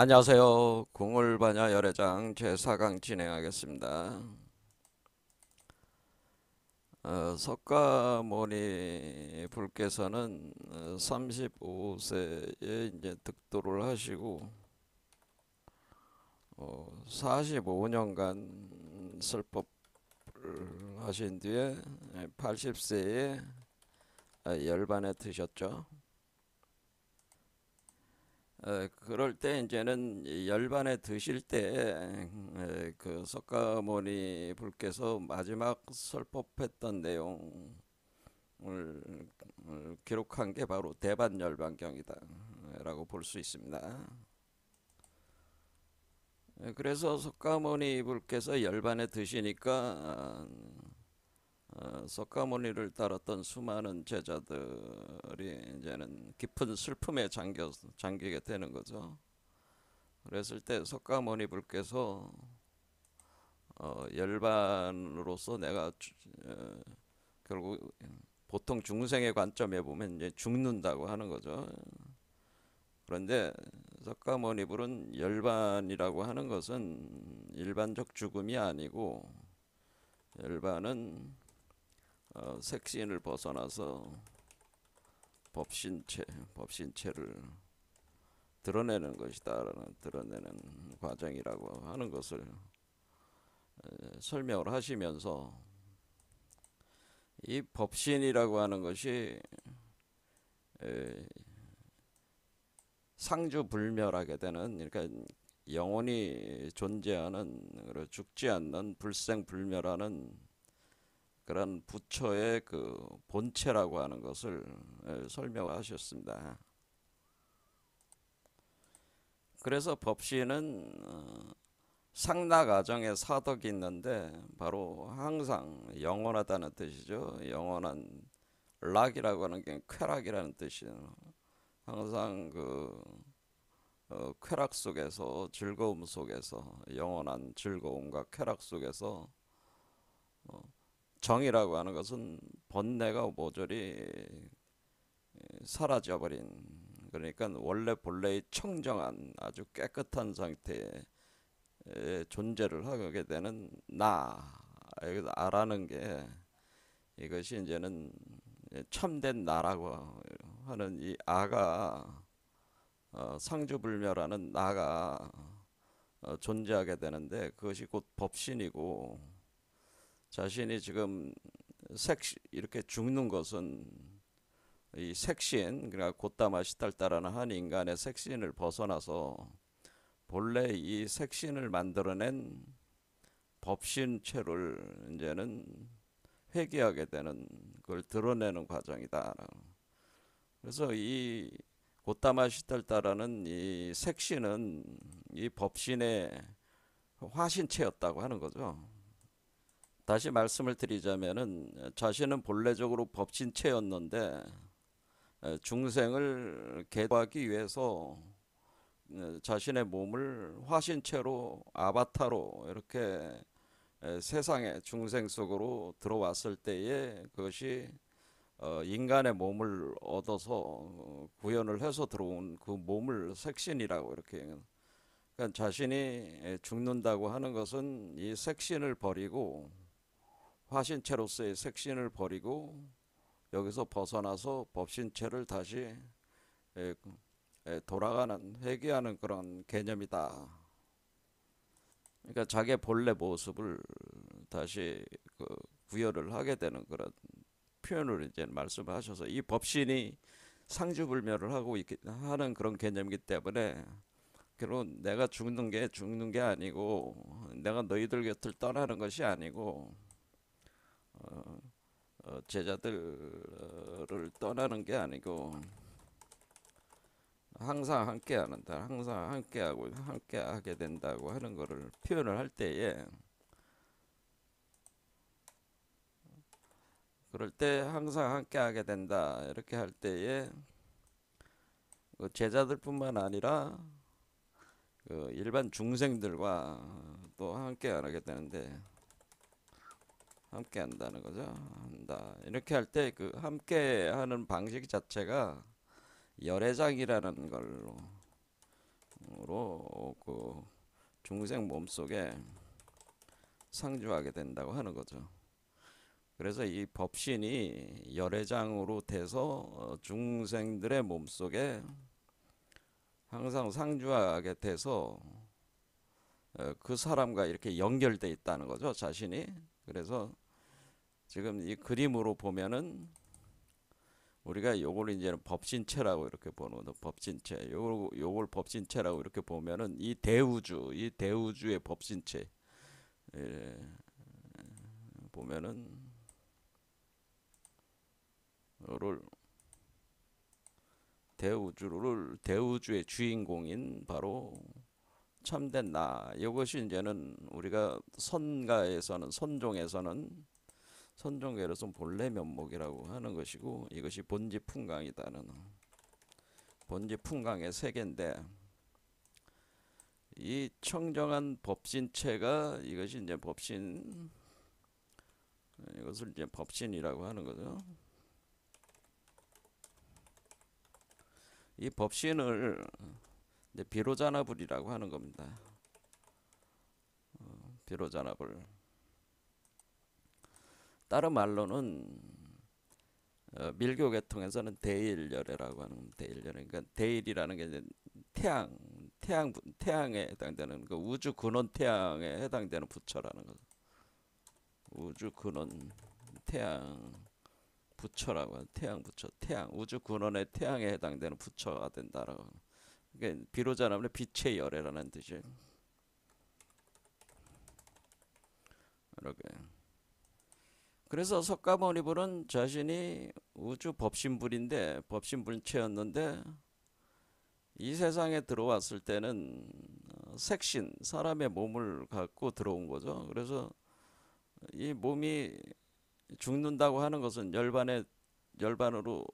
안녕하세요. 궁을반야 열애장 제4강 진행하겠습니다. 석가모니 불께서는 35세에 이제 득도를 하시고 45년간 설법을 하신 뒤에 80세에 열반에 드셨죠. 그럴 때 이제는 이 열반에 드실 때 그 석가모니 불께서 마지막 설법했던 내용을 기록한 게 바로 대반열반경이다라고 볼 수 있습니다. 그래서 석가모니 불께서 열반에 드시니까 석가모니를 따랐던 수많은 제자들이 이제는 깊은 슬픔에 잠기게 되는 거죠. 그랬을 때 석가모니 불께서 열반으로서 내가 어, 결국 보통 중생의 관점에 보면 이제 죽는다고 하는 거죠. 그런데 석가모니 불은 열반이라고 하는 것은 일반적 죽음이 아니고 열반은 색신을 벗어나서 법신체를 드러내는 것이다라는 드러내는 과정이라고 하는 것을 설명을 하시면서 이 법신이라고 하는 것이 상주불멸하게 되는, 그러니까 영원히 존재하는, 죽지 않는 불생불멸하는 그런 부처의 그 본체라고 하는 것을 설명하셨습니다. 그래서 법신은 상락아정에 사덕이 있는데 바로 항상 영원하다는 뜻이죠. 영원한 락이라고 하는 게 쾌락이라는 뜻이에요. 항상 그 쾌락 속에서, 즐거움 속에서, 영원한 즐거움과 쾌락 속에서 정이라고 하는 것은 본래가 모조리 사라져버린, 그러니까 원래 본래의 청정한 아주 깨끗한 상태의 존재를 하게 되는 나, 여기서 아라는 게 이것이 이제는 참된 나라고 하는 이 아가 상주불멸하는 나가 존재하게 되는데, 그것이 곧 법신이고, 자신이 지금 이렇게 죽는 것은 이 색신, 그러니까 곧다마시탈다라는 한 인간의 색신을 벗어나서 본래 이 색신을 만들어낸 법신체를 이제는 회귀하게 되는, 그걸 드러내는 과정이다. 그래서 이 곧다마시탈다라는 이 색신은 이 법신의 화신체였다고 하는 거죠. 다시 말씀을 드리자면은 자신은 본래적으로 법신체였는데 중생을 계도하기 위해서 자신의 몸을 화신체로, 아바타로 이렇게 세상의 중생 속으로 들어왔을 때에 그것이 인간의 몸을 얻어서 구현을 해서 들어온 그 몸을 색신이라고 이렇게, 그러니까 자신이 죽는다고 하는 것은 이 색신을 버리고, 화신체로서의 색신을 버리고 여기서 벗어나서 법신체를 다시 돌아가는, 회귀하는 그런 개념이다. 그러니까 자기의 본래 모습을 다시 그 구현을 하게 되는 그런 표현을 이제 말씀하셔서, 이 법신이 상주불멸을 하고 하는 그런 개념이기 때문에 결국 내가 죽는 게 아니고, 내가 너희들 곁을 떠나는 것이 아니고, 제자들을 떠나는 게 아니고 항상 함께하는다, 항상 함께하고 함께하게 된다고 하는 것을 표현을 할 때에, 그럴 때 항상 함께하게 된다 이렇게 할 때에 그 제자들뿐만 아니라 그 일반 중생들과 또 함께하게 되는데, 함께한다는 거죠. 한다 이렇게 할 때 그 함께하는 방식 자체가 열애장이라는 걸로 그 중생 몸속에 상주하게 된다고 하는 거죠. 그래서 이 법신이 열애장으로 돼서 중생들의 몸속에 항상 상주하게 돼서 그 사람과 이렇게 연결돼 있다는 거죠, 자신이. 그래서 지금 이 그림으로 보면은 우리가 요걸 이제는 법신체라고 이렇게 보는 거죠. 법신체. 요걸 법신체라고 이렇게 보면은 이 대우주의 법신체. 예, 보면은 를 대우주의 주인공인 바로 참된 나. 이것이 이제는 우리가 선종에서는 본래 면목이라고 하는 것이고, 이것이 본지풍강이다는 본지풍강의 세계인데, 이 청정한 법신체가 이것이 이제 이것을 이제 법신이라고 하는 거죠. 이 법신을 이제 비로자나불이라고 하는 겁니다. 비로자나불. 다른 말로는 밀교 계통에서는 대일열애라고 하는 대일열애. 그러니까 대일이라는 게 이제 태양에 해당되는 그 우주 근원 태양에 해당되는 부처라는 거죠. 우주 근원 태양 부처라고 하는 태양 부처, 우주 근원의 태양에 해당되는 부처가 된다라고. 그러니까 비로자나불은 빛의 열애라는 뜻이에요. 이렇게. 그래서 석가모니불은 자신이 우주 법신불인데, 법신불체였는데 이 세상에 들어왔을 때는 색신, 사람의 몸을 갖고 들어온 거죠. 그래서 이 몸이 죽는다고 하는 것은 열반으로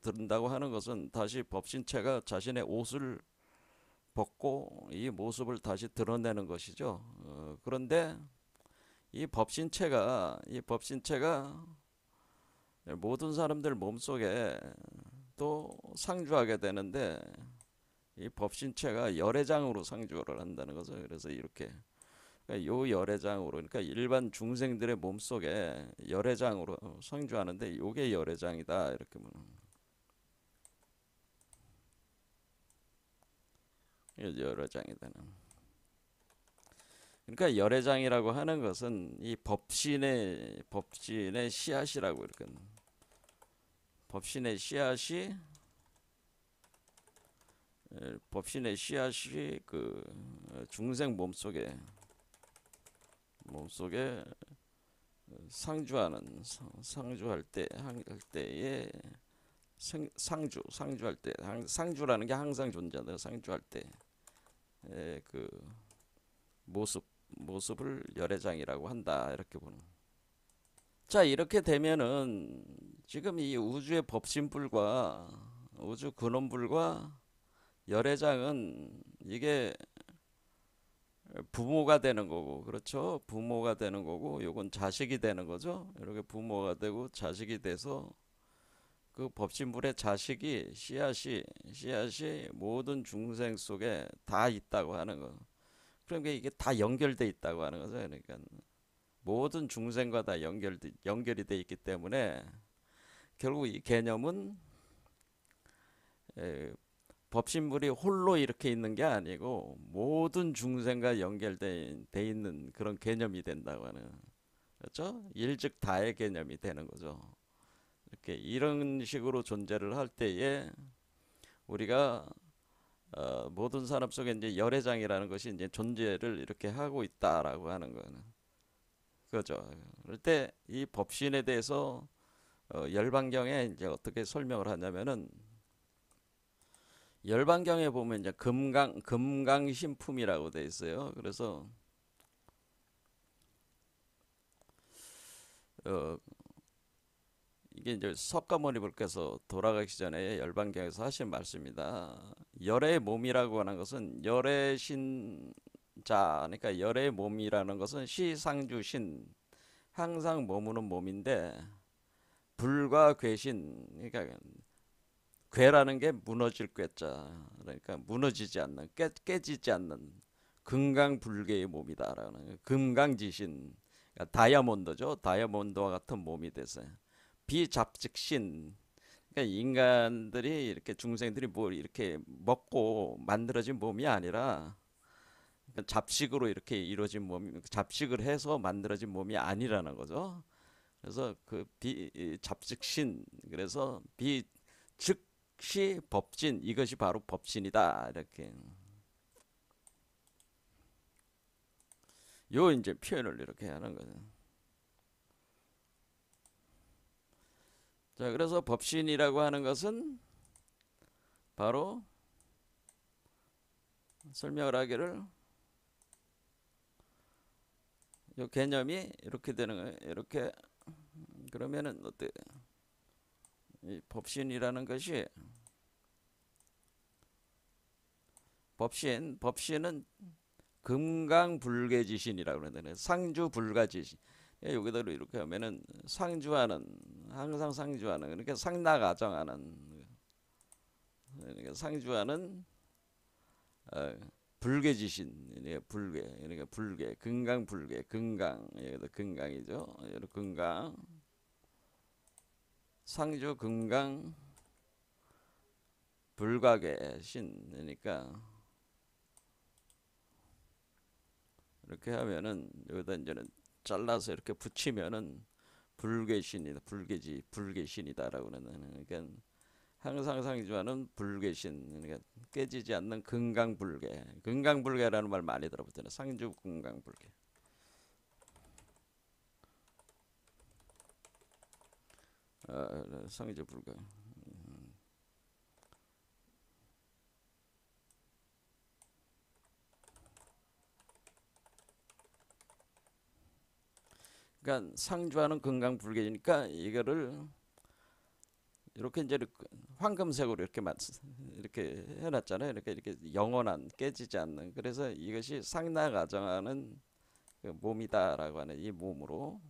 든다고 하는 것은 다시 법신체가 자신의 옷을 벗고 이 모습을 다시 드러내는 것이죠. 그런데 이 법신체가 모든 사람들 몸속에 또 상주하게 되는데, 이 법신체가 열애장으로 상주를 한다는 거죠. 그래서 이렇게 요 열애장으로, 그러니까 일반 중생들의 몸속에 열애장으로 상주하는데 요게 열애장이다 이렇게 보는. 열애장이다는. 그러니까 열애장이라고 하는 것은 이 법신의 씨앗이라고 이렇게. 법신의 씨앗이 그 중생 몸속에 상주할 때의 상주할 때, 상주라는 게 항상 존재한다. 상주할 때의 그 모습을 열애장이라고 한다 이렇게 보는. 자, 이렇게 되면은 지금 이 우주의 법신불과 우주 근원불과 열애장은 이게 부모가 되는 거고, 그렇죠? 부모가 되는 거고, 요건 자식이 되는 거죠. 이렇게 부모가 되고 자식이 돼서 그 법신불의 자식이 씨앗이 모든 중생 속에 다 있다고 하는 거. 그러니까 이게 다 연결돼 있다고 하는 거죠. 그러니까 모든 중생과 다 연결이 돼 있기 때문에 결국 이 개념은 법신불이 홀로 이렇게 있는 게 아니고 모든 중생과 연결돼 있는 그런 개념이 된다고 하는, 그렇죠? 일즉다의 개념이 되는 거죠. 이렇게 이런 식으로 존재를 할 때에 우리가 모든 사람 속에 이제 열애장이라는 것이 이제 존재를 이렇게 하고 있다라고 하는 거는 그죠. 그럴 때 이 법신에 대해서 열반경에 이제 어떻게 설명을 하냐면은, 열반경에 보면 이제 금강신품이라고 돼 있어요. 그래서 이게 이제 석가모니불께서 돌아가기 전에 열반경에서 하신 말씀입니다. 열의 몸이라고 하는 것은 열애신자, 그러니까 열의 몸이라는 것은 시상주신, 항상 머무는 몸인데, 불과 괴신, 그러니까 괴라는 게 무너질 괴자. 그러니까 무너지지 않는, 깨지지 않는 금강불개의 몸이다라는 금강지신. 그러니까 다이아몬드죠. 다이아몬드와 같은 몸이 됐어요. 비잡즉신. 그러니까 인간들이 이렇게 중생들이 뭐 이렇게 먹고 만들어진 몸이 아니라 잡식으로 이렇게 이루어진 몸, 잡식을 해서 만들어진 몸이 아니라는 거죠. 그래서 그 비잡즉신, 그래서 비즉시 법신, 이것이 바로 법신이다 이렇게 요 이제 표현을 이렇게 하는 거죠. 자, 그래서 법신이라고 하는 것은 바로 설명을 하기를 요 개념이 이렇게 되는 거예요. 이렇게 그러면은 어때? 이 법신이라는 것이 법신은 금강불개지신이라고 그러는데 상주불가지신. 여기다 이렇게 하면은 상주하는, 항상 상주하는, 그러니까 상락아정하는, 그러니까 상주하는 불개지신. 불개, 그러니까 불개, 금강불개, 금강, 여기도 금강이죠. 여기 금강, 상주 금강 불가계신. 그러니까 이렇게 하면은 여기다 이제는 잘라서 이렇게 붙이면은 불계신이다, 불계신이다라고 그러는. 그러니까 항상 상주하는 불계신, 그러니까 깨지지 않는 금강불계. 금강불계라는 말 많이 들어보잖아요. 상주 금강불계. 상주 불계. 그러니까 상주하는 금강불계니까 이거를 이렇게 이제 황금색으로 이렇게 해놨잖아요. 이렇게 영원한, 깨지지 않는. 그래서 이것이 상락아정하는 그 몸이다라고 하는 이 몸으로.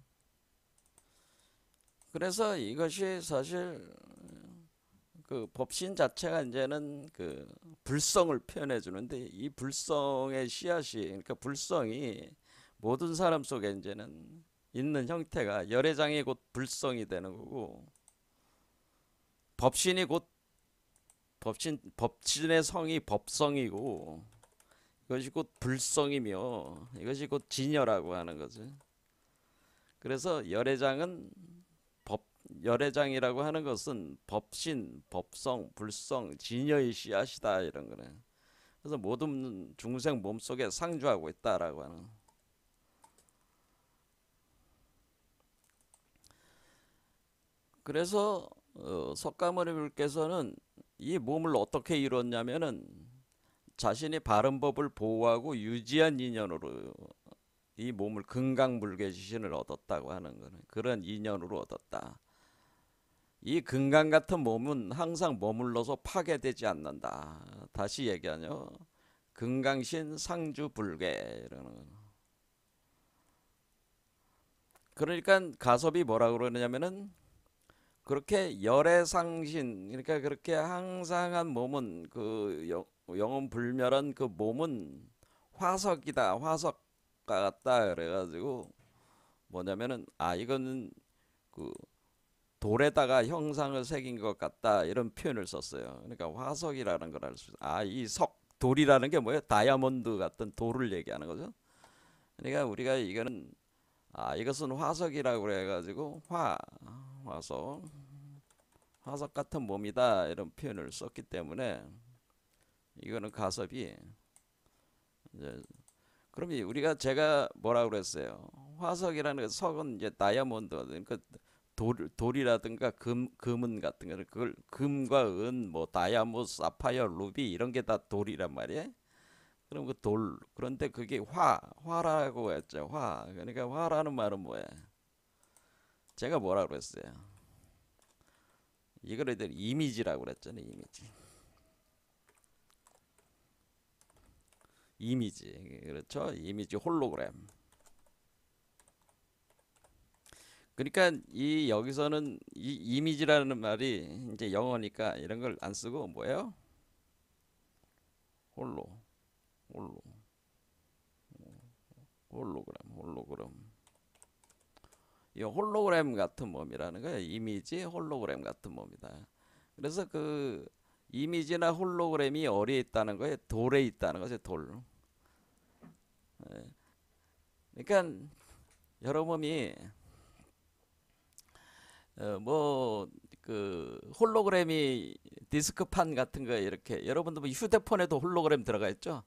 그래서 이것이 사실 그 법신 자체가 이제는 그 불성을 표현해 주는데, 이 불성의 씨앗이, 그러니까 불성이 모든 사람 속에 이제는 있는 형태가 열애장이 곧 불성이 되는 거고, 법신이 곧 법신의 성이 법성이고, 이것이 곧 불성이며 이것이 곧 진여라고 하는 거죠. 그래서 열애장이라고 하는 것은 법신, 법성, 불성, 진여의 씨앗이다 이런 거네. 그래서 모든 중생 몸속에 상주하고 있다라고 하는. 그래서 석가모니불께서는 이 몸을 어떻게 이뤘냐면은 자신이 바른 법을 보호하고 유지한 인연으로 이 몸을 금강불개지신을 얻었다고 하는 거는, 그런 인연으로 얻었다. 이 금강 같은 몸은 항상 머물러서 파괴되지 않는다. 다시 얘기하죠. 금강신 상주불개 이러는 거. 그러니까 가섭이 뭐라고 그러냐면은 그렇게 열애상신, 그러니까 그렇게 항상한 몸은 그 영혼 불멸한 그 몸은 화석이다, 화석 같다 그래가지고 뭐냐면은 이거는 그 돌에다가 형상을 새긴 것 같다 이런 표현을 썼어요. 그러니까 화석이라는 걸 알 수 있어요. 이 돌이라는 게 뭐예요? 다이아몬드 같은 돌을 얘기하는 거죠. 그러니까 우리가 이거는 이것은 화석이라고 그래가지고 화석, 화석 같은 몸이다 이런 표현을 썼기 때문에 이거는 가섭이 이제, 그럼 제가 뭐라고 그랬어요? 화석이라는 그 석은 이제 다이아몬드, 그러니까 돌이라든가 금은 같은 거를, 그걸 금과 은, 뭐 다이아몬드, 사파이어, 루비 이런 게 다 돌이란 말이에요. 그럼 그 돌, 그런데 그게 화라고 했죠. 그러니까 화라는 말은 뭐야? 제가 뭐라고 그랬어요? 이거를 이미지라고 그랬잖아요. 이미지, 그렇죠? 이미지 홀로그램. 그러니까 이 여기서는 이 이미지라는 말이 이제 영어니까 이런 걸 안 쓰고 뭐예요? 홀로, 홀로, 홀로그램. 이 홀로그램 같은 몸이라는 거예요. 이미지 홀로그램 같은 몸이다. 그래서 그 이미지나 홀로그램이 어디에 있다는 거예요? 돌에 있다는 거죠. 돌. 예. 그러니까 여러 몸이 뭐그 홀로그램이 디스크판 같은 거 이렇게 여러분도 뭐 휴대폰에도 홀로그램 들어가 있죠.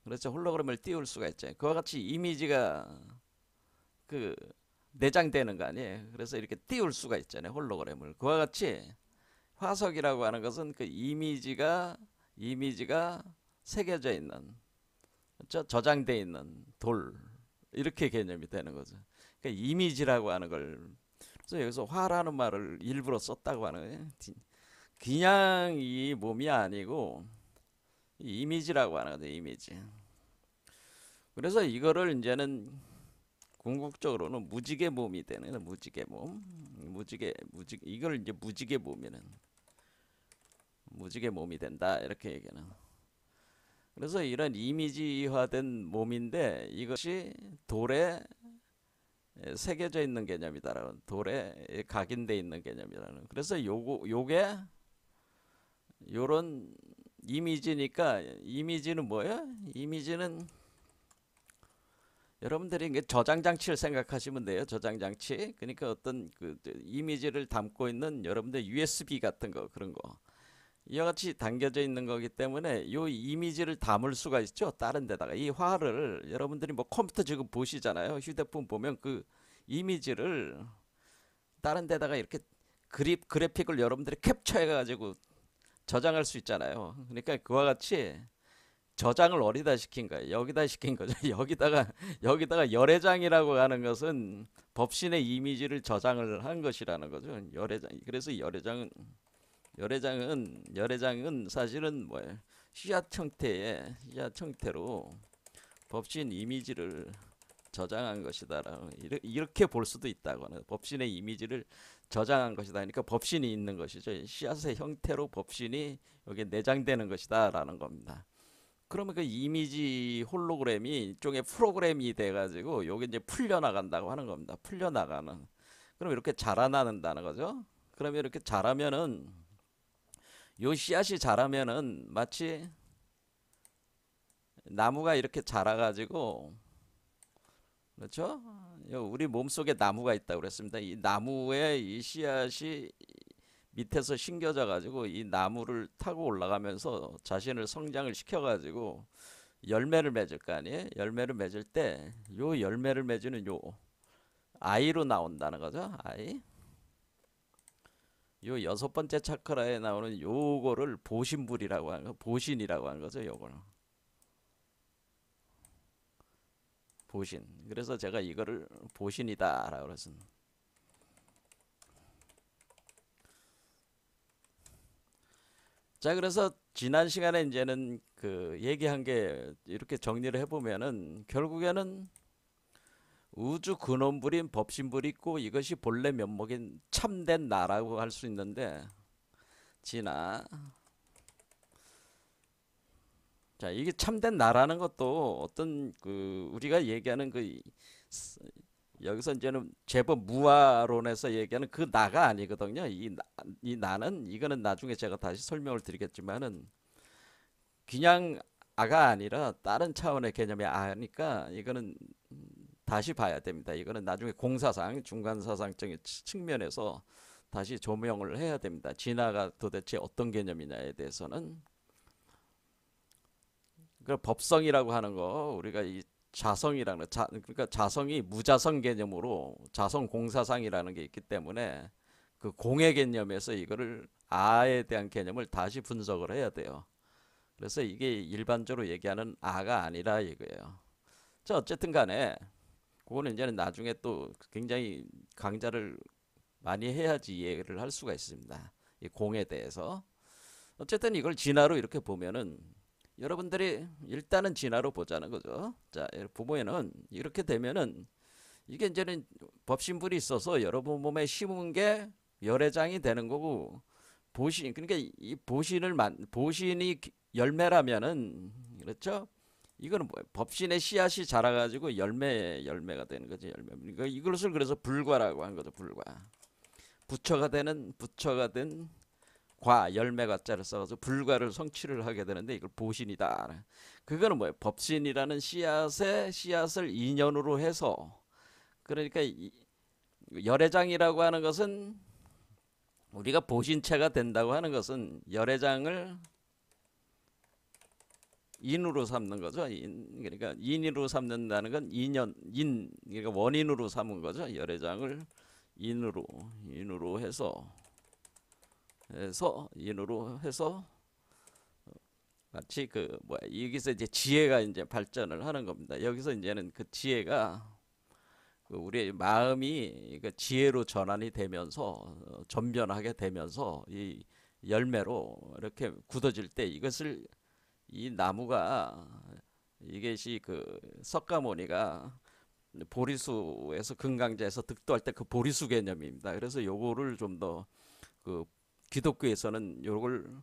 그렇죠. 홀로그램을 띄울 수가 있죠. 그와 같이 이미지가 그 내장되는 거 아니에요. 그래서 이렇게 띄울 수가 있잖아요. 홀로그램을. 그와 같이 화석이라고 하는 것은 그 이미지가 새겨져 있는, 그렇죠? 저장돼 있는 돌, 이렇게 개념이 되는 거죠. 그러니까 이미지라고 하는 걸, 그래서 여기서 화라는 말을 일부러 썼다고 하는 거예요. 그냥 이 몸이 아니고 이미지라고 하는 거죠. 이미지. 그래서 이거를 이제는 궁극적으로는 무지개 몸이 되는 거예요. 무지개 몸. 무지개 이걸 이제 무지개 몸이 된다 이렇게 얘기하는. 그래서 이런 이미지화된 몸인데 이것이 돌에 새겨져 있는 개념이다라는, 돌에 각인돼 있는 개념이라는. 그래서 요게 요런 이미지니까, 이미지는 뭐예요? 이미지는 여러분들이 이게 저장 장치를 생각하시면 돼요. 저장 장치. 그러니까 어떤 그 이미지를 담고 있는 여러분들 USB 같은 거, 그런 거. 이와 같이 담겨져 있는 거기 때문에 이 이미지를 담을 수가 있죠. 다른 데다가 이 화를 여러분들이 뭐 컴퓨터 지금 보시잖아요. 휴대폰 보면 그 이미지를 다른 데다가 이렇게 그래픽을 여러분들이 캡처해 가지고 저장할 수 있잖아요. 그러니까 그와 같이 저장을 어디다 시킨 거예요? 여기다 시킨 거죠. 여기다가 열애장이라고 하는 것은 법신의 이미지를 저장을 한 것이라는 거죠. 열애장. 그래서 열애장은 사실은 뭐예요? 씨앗 형태로 법신 이미지를 저장한 것이다라고, 이렇게 볼 수도 있다고 하는, 법신의 이미지를 저장한 것이다. 그러니까 법신이 있는 것이죠. 씨앗의 형태로 법신이 여기에 내장되는 것이다라는 겁니다. 그러면 그 이미지 홀로그램이 일종의 프로그램이 돼가지고 여기 이제 풀려나간다고 하는 겁니다. 풀려나가는. 그럼 이렇게 자라나는다는 거죠. 그러면 이렇게 자라면은, 요 씨앗이 자라면은 마치 나무가 이렇게 자라가지고, 그렇죠? 우리 몸속에 나무가 있다고 그랬습니다. 이 나무에 이 씨앗이 밑에서 심겨져 가지고 이 나무를 타고 올라가면서 자신을 성장을 시켜 가지고 열매를 맺을 거 아니에요? 열매를 맺을 때 요 열매를 맺는 요 아이로 나온다는 거죠. 아이. 요 여섯 번째 차크라에 나오는 요거를 보신불이라고 하는 거, 보신이라고 하는 거죠. 요거는 보신. 그래서 제가 이거를 보신이다라고 그랬습니다. 자, 그래서 지난 시간에 이제는 그 얘기한 게 이렇게 정리를 해보면은 결국에는 우주 근원불인 법신불이 있고 이것이 본래 면목인 참된 나라고 할 수 있는데, 진화. 자, 이게 참된 나라는 것도 어떤 그 우리가 얘기하는 그 여기서 이제는 제법 무화론에서 얘기하는 그 나가 아니거든요. 이 나는, 이거는 나중에 제가 다시 설명을 드리겠지만은 그냥 아가 아니라 다른 차원의 개념의 아니까 이거는 다시 봐야 됩니다. 이거는 나중에 공사상, 중간사상적인 측면에서 다시 조명을 해야 됩니다. 진화가 도대체 어떤 개념이냐에 대해서는. 그 법성이라고 하는 거, 우리가 이 자성이라는 그러니까 자성이 무자성 개념으로 자성 공사상이라는 게 있기 때문에 그 공의 개념에서 이거를 아에 대한 개념을 다시 분석을 해야 돼요. 그래서 이게 일반적으로 얘기하는 아가 아니라 이거예요. 자, 어쨌든 간에 그거는 이제는 나중에 또 굉장히 강좌를 많이 해야지 이해를 할 수가 있습니다. 이 공에 대해서. 어쨌든 이걸 진화로 이렇게 보면은 여러분들이 일단은 진화로 보자는 거죠. 자, 보면은 이렇게 되면은 이게 이제는 법신불이 있어서 여러분 몸에 심은 게 열애장이 되는 거고, 보신, 그러니까 이 보신이 열매라면은, 그렇죠? 이거는 뭐 법신의 씨앗이 자라가지고 열매가 되는 거죠. 열매. 그러니까 이것을 그래서 불과라고 한 거죠. 불과. 부처가 된 과, 열매가 자를 써서 불과를 성취를 하게 되는데 이걸 보신이다. 그거는 뭐예요? 법신이라는 씨앗을 인연으로 해서, 그러니까 열애장이라고 하는 것은, 우리가 보신체가 된다고 하는 것은 열애장을 인으로 삼는 거죠. 그러니까 인으로 삼는다는 건 그러니까 원인으로 삼은 거죠. 열애장을 인으로 해서 마치 그 뭐야, 여기서 이제 지혜가 이제 발전을 하는 겁니다. 여기서 이제는 그 지혜가 그 우리의 마음이 그 지혜로 전환이 되면서 전변하게 되면서 이 열매로 이렇게 굳어질 때, 이 나무가, 이것이 그 석가모니가 보리수에서 금강자에서 득도할 때 그 보리수 개념입니다. 그래서 요거를 좀 더 그 기독교에서는 요걸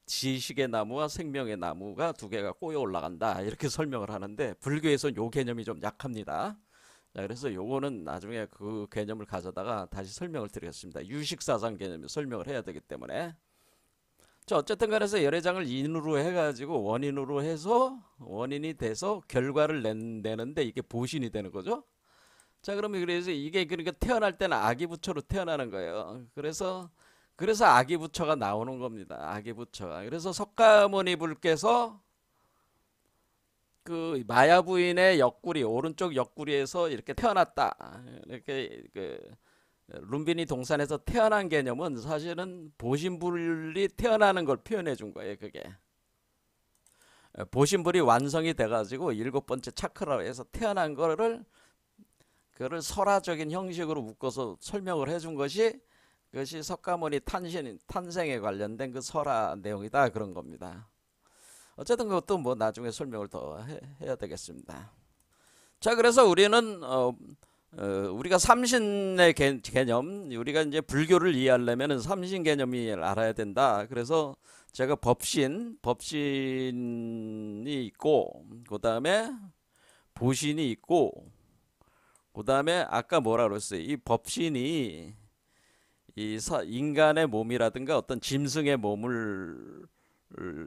지식의 나무와 생명의 나무가 두 개가 꼬여 올라간다 이렇게 설명을 하는데, 불교에서는 요 개념이 좀 약합니다. 자, 그래서 요거는 나중에 그 개념을 가져다가 다시 설명을 드리겠습니다. 유식사상 개념을 설명을 해야 되기 때문에. 자, 어쨌든 간에서 열애장을 인으로 해가지고 원인으로 해서 원인이 돼서 결과를 내는데 이게 보신이 되는 거죠. 자, 그러면 그래서 이게 그러니까 태어날 때는 아기부처로 태어나는 거예요. 그래서 아기부처가 나오는 겁니다. 아기부처가. 그래서 석가모니 불께서 그 마야 부인의 옆구리, 오른쪽 옆구리에서 이렇게 태어났다. 이렇게 그 룸비니 동산에서 태어난 개념은 사실은 보신불이 태어나는 걸 표현해 준 거예요. 그게 보신불이 완성이 돼가지고 일곱 번째 차크라로 해서 태어난 거를, 그를 설화적인 형식으로 묶어서 설명을 해준 것이, 그것이 석가모니 탄생에 관련된 그 설화 내용이다, 그런 겁니다. 어쨌든 그것도 뭐 나중에 설명을 더 해야 되겠습니다. 자, 그래서 우리는 우리가 삼신의 개념, 우리가 이제 불교를 이해하려면 삼신 개념이 알아야 된다. 그래서 제가 법신이 있고, 그 다음에 보신이 있고, 그 다음에 아까 뭐라 그랬어요? 이 법신이 인간의 몸이라든가 어떤 짐승의 몸을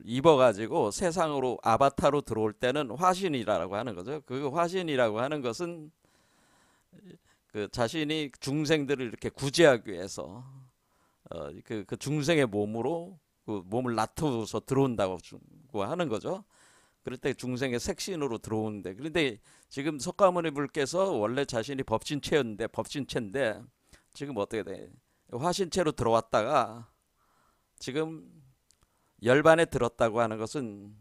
입어가지고 세상으로 아바타로 들어올 때는 화신이라고 하는 거죠. 그 화신이라고 하는 것은 그 자신이 중생들을 이렇게 구제하기 위해서 그 중생의 몸으로 그 몸을 나투어서 들어온다고 하는 거죠. 그럴 때 중생의 색신으로 들어오는데, 그런데 지금 석가모니 불께서 원래 자신이 법신체인데 지금 어떻게 돼? 화신체로 들어왔다가 지금 열반에 들었다고 하는 것은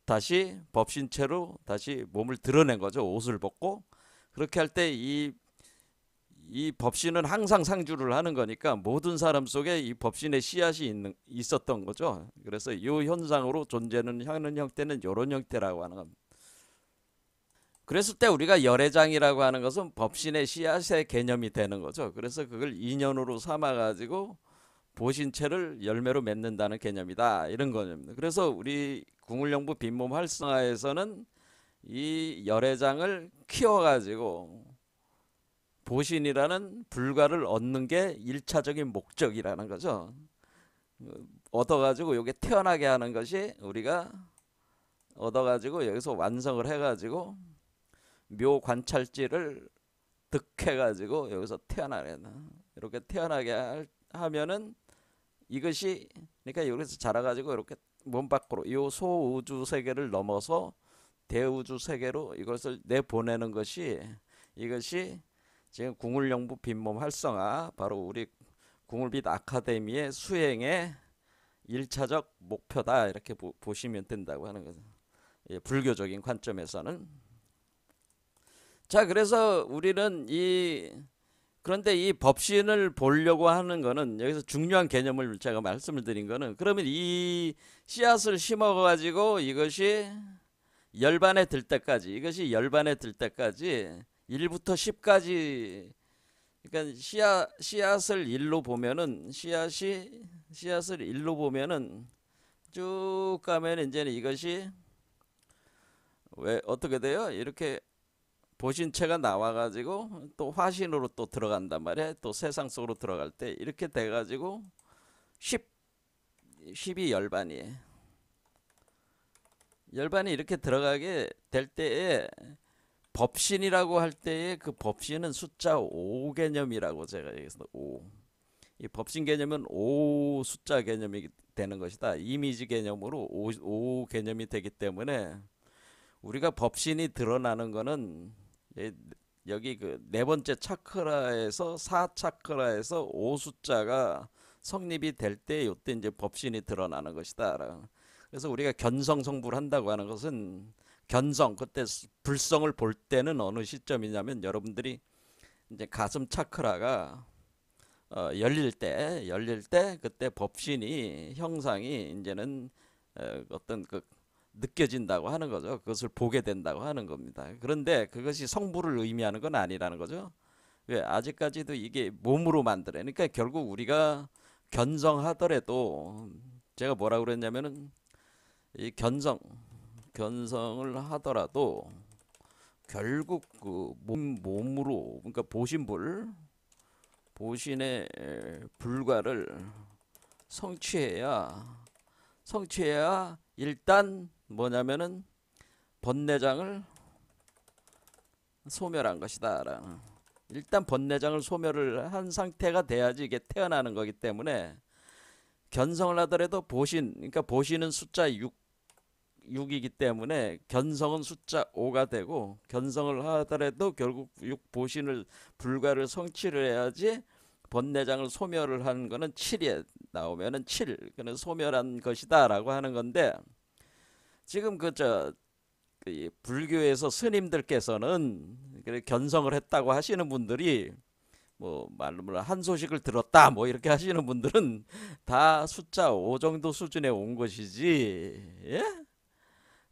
다시 법신체로 다시 몸을 드러낸 거죠. 옷을 벗고. 그렇게 할 때 이 법신은 항상 상주를 하는 거니까 모든 사람 속에 이 법신의 씨앗이 있었던 거죠. 그래서 이 현상으로 존재는 하는 형태는 이런 형태라고 하는 겁니다. 그랬을 때 우리가 열애장이라고 하는 것은 법신의 씨앗의 개념이 되는 거죠. 그래서 그걸 인연으로 삼아가지고 보신체를 열매로 맺는다는 개념이다, 이런 거입니다. 그래서 우리 궁울영부 빈몸 활성화에서는 이 열애장을 키워가지고 보신이라는 불과를 얻는 게 1차적인 목적이라는 거죠. 얻어가지고 요게 태어나게 하는 것이, 우리가 얻어가지고 여기서 완성을 해가지고 묘 관찰지를 득해가지고 여기서 이렇게 태어나게 하면은 이것이, 그러니까 여기서 자라가지고 이렇게 몸 밖으로 요 소우주 세계를 넘어서 대우주 세계로 이것을 내보내는 것이, 이것이 지금 궁울영부 빈몸 활성화, 바로 우리 궁울빛 아카데미의 수행의 1차적 목표다, 이렇게 보시면 된다고 하는 거죠. 예, 불교적인 관점에서는. 자, 그래서 우리는 그런데 이 법신을 보려고 하는 거는, 여기서 중요한 개념을 제가 말씀을 드린 거는, 그러면 이 씨앗을 심어 가지고 이것이 열반에 들 때까지 1부터 10까지, 그러니까 씨앗을 일로 보면은 씨앗을 일로 보면은 쭉 가면 이제는 이것이 왜 어떻게 돼요? 이렇게 보신체가 나와가지고 또 화신으로 또 들어간단 말이야. 또 세상 속으로 들어갈 때 이렇게 돼가지고 10, 10이 열반이 이렇게 들어가게 될 때에 법신이라고 할 때에 그 법신은 숫자 5 개념이라고 제가 얘기했습니다. 5. 이 법신 개념은 5 숫자 개념이 되는 것이다. 이미지 개념으로 5 개념이 되기 때문에 우리가 법신이 드러나는 거는 여기 그 네 번째 차크라에서 4차크라에서 5 숫자가 성립이 될 때 이때 이제 법신이 드러나는 것이다. 그래서 우리가 견성성불 한다고 하는 것은 견성, 그때 불성을 볼 때는 어느 시점이냐면 여러분들이 이제 가슴 차크라가 열릴 때 그때 법신이 형상이 이제는 어떤 그 느껴진다고 하는 거죠. 그것을 보게 된다고 하는 겁니다. 그런데 그것이 성불을 의미하는 건 아니라는 거죠. 왜? 아직까지도 이게 몸으로 만들어. 그러니까 결국 우리가 견성하더라도 제가 뭐라고 그랬냐면은 이 견성을 하더라도 결국 그 몸으로, 그러니까 보신의 불과를 성취해야 일단 뭐냐면은 번뇌장을 소멸한 것이다. 일단 번뇌장을 소멸을 한 상태가 돼야지 이게 태어나는 거기 때문에 견성을 하더라도 그러니까 보신은 숫자 6이기 때문에 견성은 숫자 5가 되고, 견성을 하더라도 결국 보신을 불가를 성취를 해야지 번뇌장을 소멸을 하는 거는 7에 나오면은 7, 그는 소멸한 것이다 라고 하는 건데, 지금 그 불교에서 스님들께서는 견성을 했다고 하시는 분들이 뭐 말로 한 소식을 들었다 뭐 이렇게 하시는 분들은 다 숫자 5 정도 수준에 온 것이지, 예?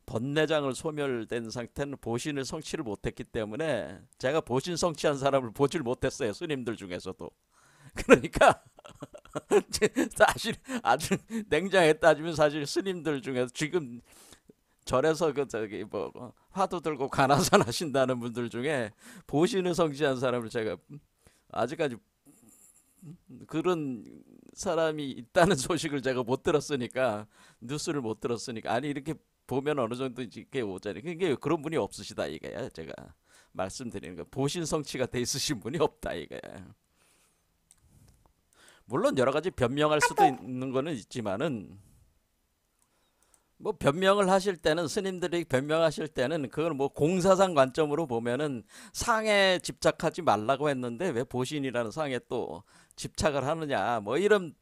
번뇌장을 소멸된 상태는 보신을 성취를 못했기 때문에 제가 보신 성취한 사람을 보질 못했어요, 스님들 중에서도. 그러니까 사실 아주 냉정하게 따지면 사실 스님들 중에서 지금 절에서 뭐 화두 들고 관아산 하신다는 분들 중에 보신을 성취한 사람을 제가 아직까지 그런 사람이 있다는 소식을 제가 못 들었으니까, 뉴스를 못 들었으니까, 아니 이렇게 보면 어느 정도 이렇게 오잖아요. 그게 그런 분이 없으시다 이거야. 제가 말씀드리는 거, 보신 성취가 돼 있으신 분이 없다 이거야. 물론 여러 가지 변명할 수도 있는 거는 있지만은, 뭐 변명을 하실 때는, 스님들이 변명하실 때는 그걸 뭐 공사상 관점으로 보면은 상에 집착하지 말라고 했는데 왜 보신이라는 상에 또 집착을 하느냐, 뭐 이런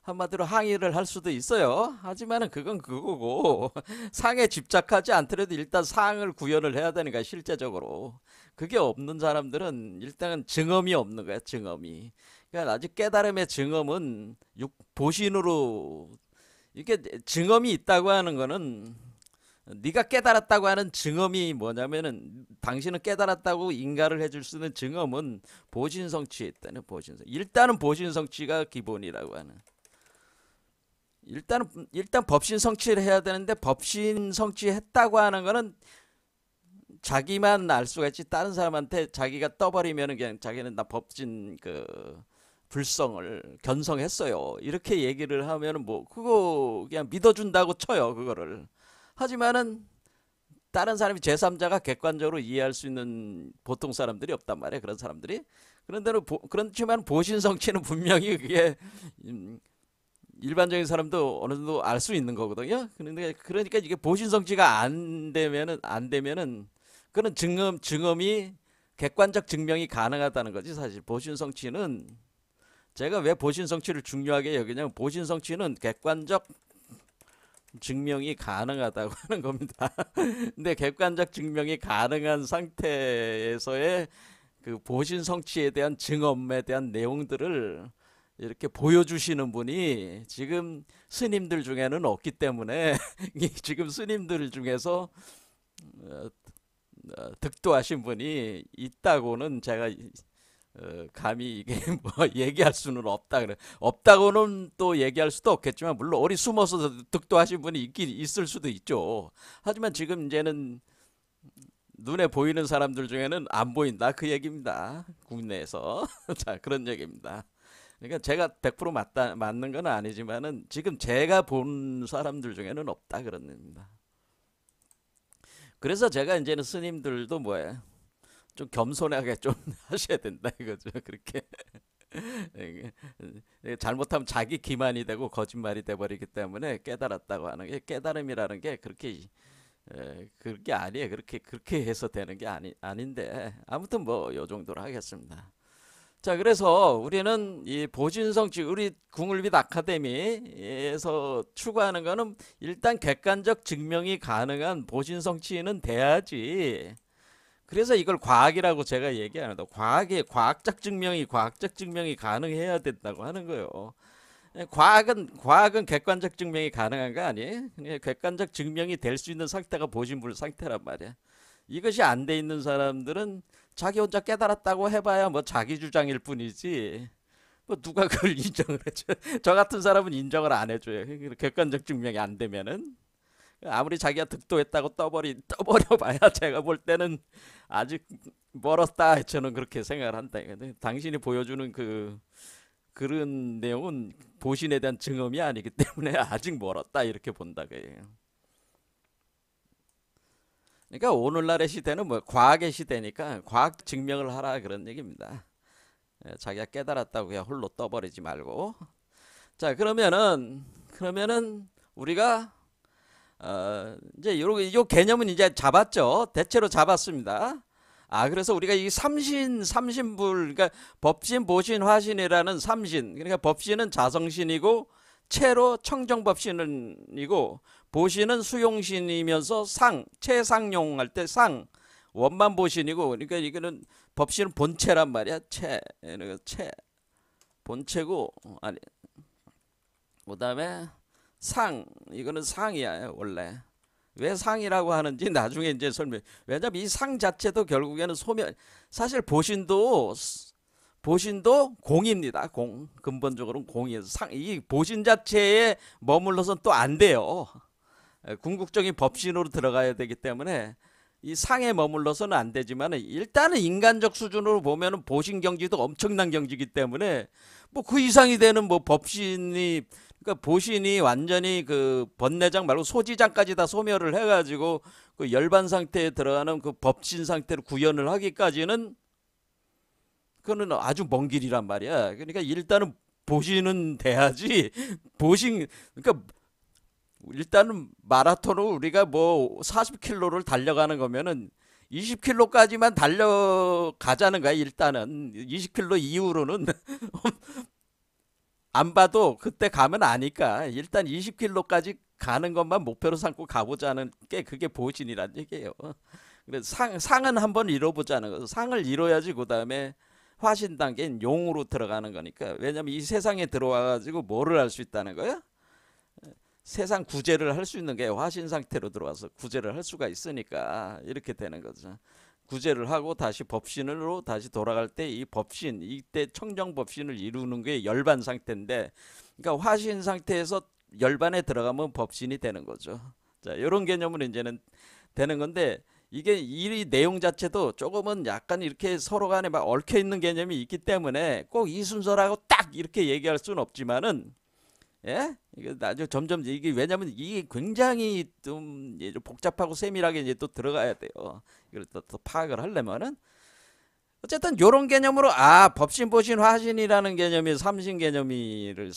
한마디로 항의를 할 수도 있어요. 하지만은 그건 그거고 상에 집착하지 않더라도 일단 상을 구현을 해야 되니까, 실제적으로 그게 없는 사람들은 일단은 증엄이 없는 거야, 증엄이. 그러니까 아직 깨달음의 증엄은 보신으로, 이게 증엄이 있다고 하는 거는, 네가 깨달았다고 하는 증엄이 뭐냐면은, 당신은 깨달았다고 인가를 해줄 수 있는 증엄은 보신성취에 있다는, 일단은 보신성취가 기본이라고 하는. 일단 법신 성취를 해야 되는데, 법신 성취했다고 하는 거는 자기만 알 수가 있지, 다른 사람한테 자기가 떠버리면은 그냥 자기는 나 법신 불성을 견성했어요 이렇게 얘기를 하면은 뭐 그거 그냥 믿어준다고 쳐요, 그거를. 하지만은 다른 사람이 제3자가 객관적으로 이해할 수 있는 보통 사람들이 없단 말이에요, 그런 사람들이. 그렇지만 보신성취는 분명히 그게 일반적인 사람도 어느 정도 알 수 있는 거거든요. 그러니까 이게 보신성취가 안 되면은 그런 증엄이 객관적 증명이 가능하다는 거지. 사실 보신성취는, 제가 왜 보신성취를 중요하게 여기냐면, 보신성취는 객관적 증명이 가능하다고 하는 겁니다. 근데 객관적 증명이 가능한 상태에서의 그 보신성취에 대한 증엄에 대한 내용들을 이렇게 보여주시는 분이 지금 스님들 중에는 없기 때문에 지금 스님들 중에서 득도하신 분이 있다고는 제가 감히 이게 뭐 얘기할 수는 없다 그래. 없다고는 또 얘기할 수도 없겠지만 물론 어디 숨어서 득도하신 분이 있긴 있을 수도 있죠. 하지만 지금 이제는 눈에 보이는 사람들 중에는 안 보인다 그 얘기입니다. 국내에서 자 그런 얘기입니다. 그러니까 제가 100% 맞는 건 아니지만은 지금 제가 본 사람들 중에는 없다 그런 얘기입니다. 그래서 제가 이제는 스님들도 뭐예요? 좀 겸손하게 좀 하셔야 된다 이거죠. 그렇게 잘못하면 자기 기만이 되고 거짓말이 돼 버리기 때문에 깨달았다고 하는 게 깨달음이라는 게 그렇게 아니에요. 그렇게 해서 되는 게 아닌데 아무튼 뭐 요 정도로 하겠습니다. 자, 그래서 우리는 이 보신성취 우리 궁을빛 아카데미에서 추구하는 거는 일단 객관적 증명이 가능한 보신성취는 돼야지. 그래서 이걸 과학이라고 제가 얘기하는데 과학적 증명이 가능해야 된다고 하는 거예요. 과학은 객관적 증명이 가능한 거 아니에요? 객관적 증명이 될 수 있는 상태가 보신불 상태란 말이야. 이것이 안 돼 있는 사람들은 자기 혼자 깨달았다고 해봐야 뭐 자기 주장일 뿐이지. 뭐 누가 그걸 인정을 해줘? 저 같은 사람은 인정을 안 해줘요. 객관적 증명이 안 되면은 아무리 자기가 득도했다고 떠버려봐야 제가 볼 때는 아직 멀었다. 저는 그렇게 생각을 한다. 당신이 보여주는 그런 내용은 보신에 대한 증언이 아니기 때문에 아직 멀었다 이렇게 본다 그예요. 그러니까 오늘날의 시대는 뭐 과학의 시대니까 과학 증명을 하라 그런 얘기입니다. 자기가 깨달았다고 그냥 홀로 떠버리지 말고. 자 그러면은 우리가 이제 요 개념은 이제 잡았죠. 대체로 잡았습니다. 그래서 우리가 이 삼신불, 그러니까 법신, 보신, 화신이라는 삼신, 그러니까 법신은 자성신이고, 체로 청정법신이고, 보신은 수용신이면서 최상용 할 때 원만 보신이고, 그러니까 이거는 법신은 본체란 말이야. 본체고, 그 다음에 이거는 상이야, 원래. 왜 상이라고 하는지 나중에 이제 설명. 왜냐면 이 상 자체도 결국에는 사실 보신도 공입니다. 근본적으로는 공이에요. 이 보신 자체에 머물러서는 또 안 돼요. 궁극적인 법신으로 들어가야 되기 때문에 이 상에 머물러서는 안 되지만 일단은 인간적 수준으로 보면은 보신 경지도 엄청난 경지이기 때문에 뭐 그 이상이 되는 뭐 법신이 그러니까 보신이 완전히 그 번뇌장 말고 소지장까지 다 소멸을 해가지고 그 열반 상태에 들어가는 그 법신 상태로 구현을 하기까지는 그거는 아주 먼 길이란 말이야. 그러니까 일단은 보신은 돼야지. 그러니까 일단은 마라톤으로 우리가 뭐 40km를 달려가는 거면은 20km까지만 달려가자는 거야. 일단은 20km 이후로는 안 봐도 그때 가면 아니까 일단 20km까지 가는 것만 목표로 삼고 가보자는 게 그게 보신이란 얘기예요. 그래서 상은 한번 이뤄보자는 거. 상을 이뤄야지 그 다음에 화신 단계인 용으로 들어가는 거니까. 왜냐면 이 세상에 들어와가지고 뭐를 할 수 있다는 거야? 세상 구제를 할 수 있는 게 화신 상태로 들어와서 구제를 할 수가 있으니까 이렇게 되는 거죠. 구제를 하고 다시 법신으로 다시 돌아갈 때 이 법신, 이때 청정 법신을 이루는 게 열반 상태인데, 그러니까 화신 상태에서 열반에 들어가면 법신이 되는 거죠. 자, 이런 개념으로 이제는 되는 건데, 이게 이 내용 자체도 조금은 약간 이렇게 서로 간에 막 얽혀 있는 개념이 있기 때문에 꼭 이 순서라고 딱 이렇게 얘기할 수는 없지만은, 예? 이게 나중에 점점 이게 왜냐면 이게 굉장히 좀 복잡하고 세밀하게 이제 또 들어가야 돼요. 이걸 또 파악을 하려면은 어쨌든 이런 개념으로 법신, 보신, 화신이라는 개념이 삼신 개념이를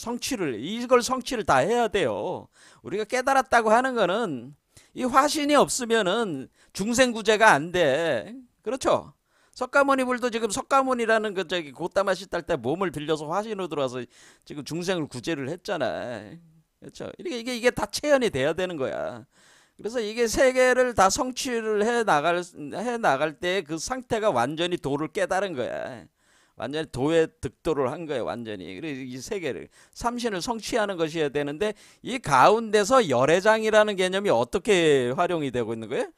이걸 성취를 다 해야 돼요. 우리가 깨달았다고 하는 거는 이 화신이 없으면은 중생구제가 안 돼. 그렇죠? 석가모니불도 지금 석가모니라는 고따마시 딸 때 몸을 빌려서 화신으로 들어와서 지금 중생을 구제를 했잖아. 그렇죠? 이게 다 체현이 돼야 되는 거야. 그래서 이게 세 개를 다 성취를 해 나갈 때 그 상태가 완전히 도를 깨달은 거야. 완전히 도에 득도를 한 거예요. 완전히. 그래서 이 세 개를 삼신을 성취하는 것이어야 되는데 이 가운데서 열애장이라는 개념이 어떻게 활용이 되고 있는 거예요?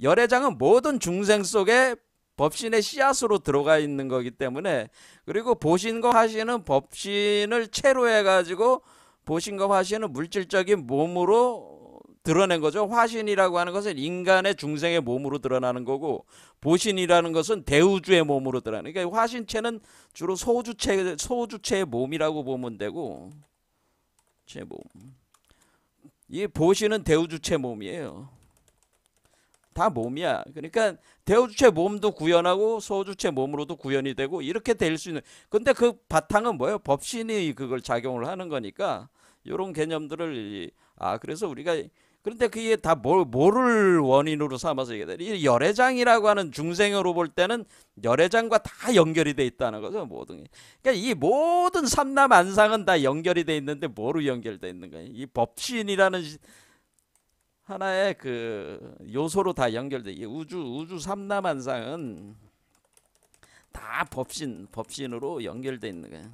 열애장은 모든 중생 속에 법신의 씨앗으로 들어가 있는 거기 때문에, 그리고 보신과 화신은 법신을 채로 해가지고 보신과 화신은 물질적인 몸으로 드러낸 거죠. 화신이라고 하는 것은 인간의 중생의 몸으로 드러나는 거고, 보신이라는 것은 대우주의 몸으로 드러나는. 그러니까 화신체는 주로 소주체의 몸이라고 보면 되고, 제 몸. 이 보신은 대우주체 몸이에요. 다 몸이야. 그러니까 대우주체 몸도 구현하고 소주체 몸으로도 구현이 되고 이렇게 될 수 있는. 근데 그 바탕은 뭐예요? 법신이 그걸 작용을 하는 거니까 이런 개념들을 그래서 우리가, 그런데 그게 다 뭐를 원인으로 삼아서 이게 이 열애장이라고 하는 중생으로 볼 때는 열애장과 다 연결이 돼 있다는 거죠. 모든. 그러니까 이 모든 삼남안상은 다 연결이 돼 있는데 뭐로 연결돼 있는 거예요? 이 법신이라는 하나의 그 요소로 다 연결돼. 이 우주 삼남안상은 다 법신으로 연결돼 있는 거예요.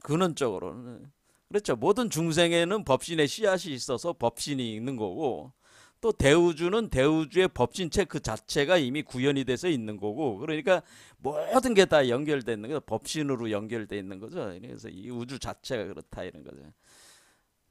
근원적으로는. 그렇죠. 모든 중생에는 법신의 씨앗이 있어서 법신이 있는 거고, 또 대우주는 대우주의 법신체 그 자체가 이미 구현이 돼서 있는 거고, 그러니까 모든 게 다 연결돼 있는 거죠. 법신으로 연결돼 있는 거죠. 그래서 이 우주 자체가 그렇다 이런 거죠.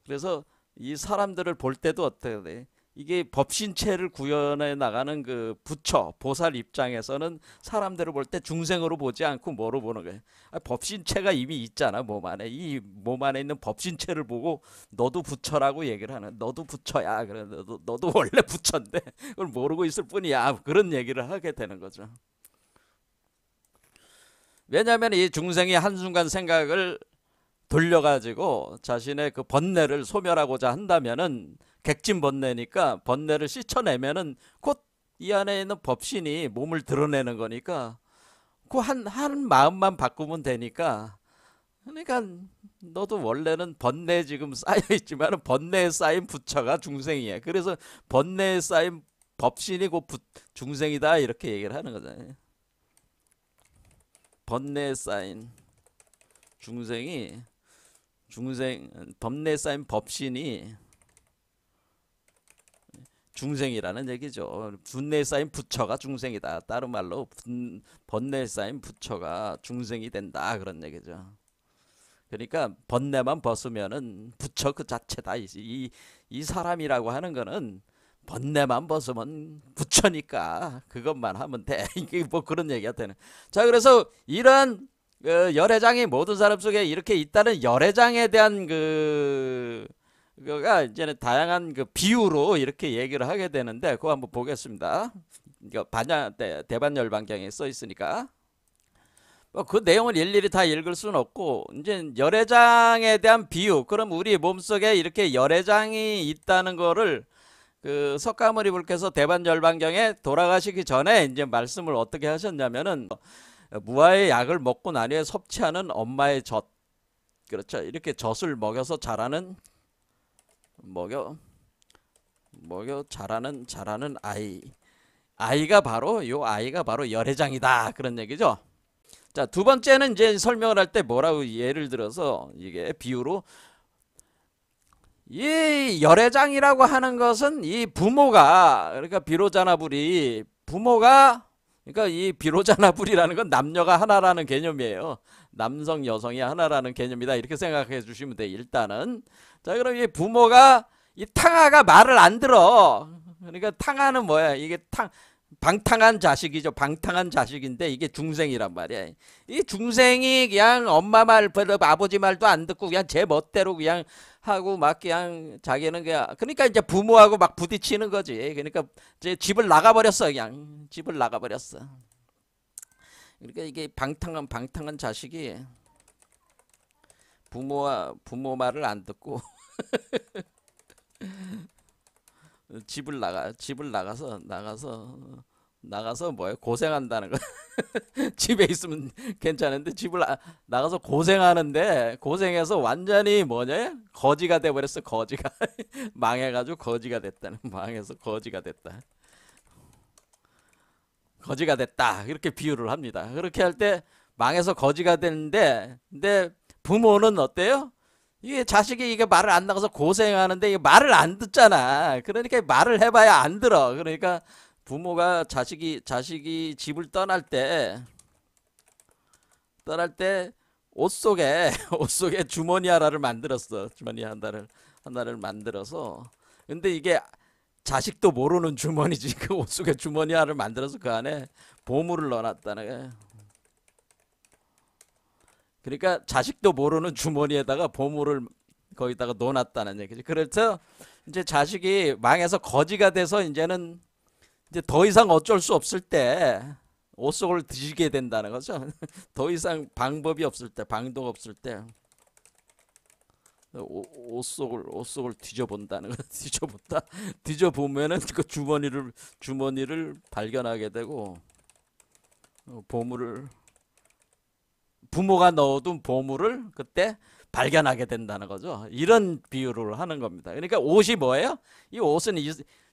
그래서 이 사람들을 볼 때도 어떻게 돼? 이게 법신체를 구현해 나가는 그 부처, 보살 입장에서는 사람들을 볼 때 중생으로 보지 않고 뭐로 보는 거예요? 법신체가 이미 있잖아, 몸 안에. 이 몸 안에 있는 법신체를 보고 너도 부처라고 얘기를 하는. 너도 부처야. 그래, 너도 원래 부처인데 그걸 모르고 있을 뿐이야. 그런 얘기를 하게 되는 거죠. 왜냐하면 이 중생이 한순간 생각을 돌려가지고 자신의 그 번뇌를 소멸하고자 한다면은, 객진번뇌니까 번뇌를 씻어내면은 곧 이 안에 있는 법신이 몸을 드러내는 거니까 그 한 마음만 바꾸면 되니까. 그러니까 너도 원래는 번뇌 지금 쌓여 있지만 번뇌에 쌓인 부처가 중생이야. 그래서 번뇌에 쌓인 법신이 곧 중생이다 이렇게 얘기를 하는 거잖아요. 번뇌에 쌓인 법뇌에 쌓인 법신이 중생이라는 얘기죠. 분내에 쌓인 부처가 중생이다. 다른 말로 번뇌에 쌓인 부처가 중생이 된다 그런 얘기죠. 그러니까 번뇌만 벗으면은 부처 그 자체다. 이 사람이라고 하는 거는 번뇌만 벗으면 부처니까 그것만 하면 돼. 이게 뭐 그런 얘기가 되는. 자, 그래서 이런 열애장이 모든 사람 속에 이렇게 있다는 열애장에 대한 그거가 이제는 다양한 그 비유로 이렇게 얘기를 하게 되는데, 그거 한번 보겠습니다. 이거 대반열반경에 써 있으니까 그 내용을 일일이 다 읽을 수는 없고, 이제 열애장에 대한 비유. 그럼 우리 몸속에 이렇게 열애장이 있다는 거를 그 석가모니 불께서 대반열반경에 돌아가시기 전에 이제 말씀을 어떻게 하셨냐면은, 무아의 약을 먹고 난 후에 섭취하는 엄마의 젖, 그렇죠. 이렇게 젖을 먹여서 자라는 자라는 아이가 바로 열애장이다 그런 얘기죠. 자, 두 번째는 이제 설명을 할 때 뭐라고 예를 들어서 이게 비유로, 이 열애장이라고 하는 것은 이 부모가, 그러니까 비로자나불이 부모가, 그러니까 이 비로자나불이라는 건 남녀가 하나라는 개념이에요. 남성 여성이 하나라는 개념이다 이렇게 생각해 주시면 돼요. 일단은. 자, 그럼 이 부모가, 이 탕아가 말을 안 들어. 그러니까 탕아는 뭐야? 이게 방탕한 자식이죠. 방탕한 자식인데 이게 중생이란 말이야. 이 중생이 그냥 엄마 말, 아버지 말도 안 듣고 그냥 제 멋대로 그냥 하고 막 그냥 자기는 그냥, 그러니까 이제 부모하고 막 부딪히는 거지. 그러니까 이제 집을 나가버렸어. 그냥 집을 나가버렸어. 그러니까 이게 방탕한 자식이 부모 말을 안 듣고 집을 나가서 뭐예요? 고생한다는 거. 집에 있으면 괜찮은데 집을 나가서 고생하는데, 고생해서 완전히 뭐냐? 거지가 돼버렸어. 거지가 망해가지고 거지가 됐다는. 망해서 거지가 됐다. 거지가 됐다 이렇게 비유를 합니다. 그렇게 할 때 망해서 거지가 되는데, 근데 부모는 어때요? 이게 자식이 이게 말을 안 나가서 고생하는데 이게 말을 안 듣잖아. 그러니까 말을 해봐야 안 들어. 그러니까 부모가 자식이 집을 떠날 때 옷 속에 옷 속에 주머니 하나를 만들었어. 주머니 하나를 만들어서. 근데 이게 자식도 모르는 주머니지. 그 옷 속에 주머니 하나를 만들어서 그 안에 보물을 넣어놨다는 거야. 그러니까 자식도 모르는 주머니에다가 보물을 거기다가 넣어놨다는 얘기지. 그래서 이제 자식이 망해서 거지가 돼서 이제는 이제 더 이상 어쩔 수 없을 때 옷 속을 뒤지게 된다는 거죠. 더 이상 방법이 없을 때, 방도가 없을 때 옷속을 뒤져본다는 거. 뒤져보면은 그 주머니를 발견하게 되고 보물을 부모가 넣어둔 보물을 그때 발견하게 된다는 거죠. 이런 비유를 하는 겁니다. 그러니까 옷이 뭐예요? 이 옷은